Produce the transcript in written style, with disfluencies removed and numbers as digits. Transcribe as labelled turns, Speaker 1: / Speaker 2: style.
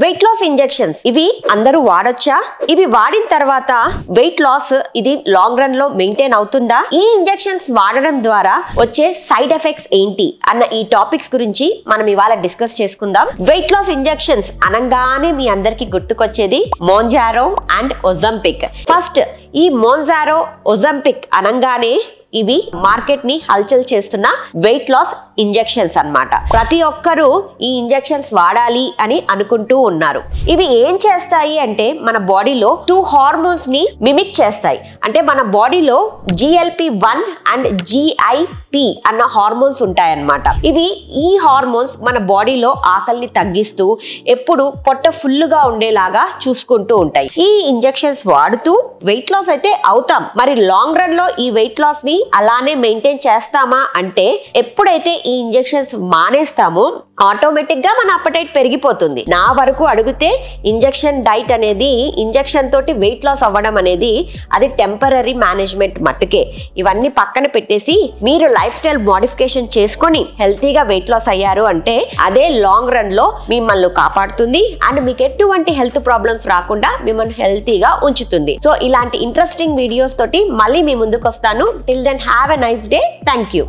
Speaker 1: Weight loss injections ఇవి అందరూ వాడొచ్చా? ఇవి వాడిన తర్వాత వెయిట్ లాస్ ఇది లాంగ్ రన్ లో మెయింటైన్ అవుతుందా? ఈ ఇంజెక్షన్స్ వాడడం ద్వారా వచ్చే సైడ్ ఎఫెక్ట్స్ ఏంటి అన్న ఈ టాపిక్స్ గురించి మనం ఇవాళ డిస్కస్ చేసుకుందాం. వెయిట్ లాస్ ఇంజెక్షన్స్ అనగానే మీ అందరికి గుర్తుకొచ్చేది మోంజారో అండ్ ఒజంపిక్. ఫస్ట్ ఈ మోంజారో ఒజంపిక్ అనగానే ఇవి మార్కెట్ ని హల్చల్ చేస్తున్న వెయిట్ లాస్ ఇంజెక్షన్స్ అన్నమాట. ప్రతి ఒక్కరూ ఈ ఇంజెక్షన్స్ వాడాలి అని అనుకుంటూ ఉన్నారు. ఇవి ఏం చేస్తాయి అంటే మన బాడీలో 2 హార్మోన్స్ ని మిమిక్ చేస్తాయి. అంటే మన బాడీలో GLP-1 అండ్ GIP అన్న హార్మోన్స్ ఉంటాయన్నమాట. ఈ హార్మోన్స్ మన బాడీలో ఆకలిని తగ్గిస్తూ ఎప్పుడు పొట్ట ఫుల్ గా ఉండేలాగా చూసుకుంటూ ఉంటాయి. ఈ ఇంజెక్షన్స్ వాడుతూ వెయిట్ లాస్ అయితే అవుతాం. మరి లాంగ్ రన్ లో ఈ వెయిట్ లాస్ ని అలానే మెయింటైన్ చేస్తామా అంటే ఎప్పుడైతే ఈ ఇంజెక్షన్స్ మానేస్తామో ఆటోమేటిక్ గా మన అపటైట్ పెరిగిపోతుంది. నా వరకు అడిగితే ఇంజెక్షన్ డైట్ అనేది ఇంజెక్షన్ తోటి వెయిట్ లాస్ అవ్వడం అనేది అది టెంపరరీ మేనేజ్మెంట్ మట్టుకే. ఇవన్నీ పక్కన పెట్టేసి మీరు లైఫ్ స్టైల్ మోడిఫికేషన్ చేసుకొని హెల్తీగా వెయిట్ లాస్ అయ్యారు అంటే అదే లాంగ్ రన్ లో మిమ్మల్ని కాపాడుతుంది అండ్ మీకు ఎటువంటి హెల్త్ ప్రాబ్లమ్స్ రాకుండా మిమ్మల్ని హెల్తీగా ఉంచుతుంది. సో ఇలాంటి ఇంట్రెస్టింగ్ వీడియోస్ తోటి మళ్ళీ మీ ముందుకు వస్తాను. Till then have a nice day. Thank you.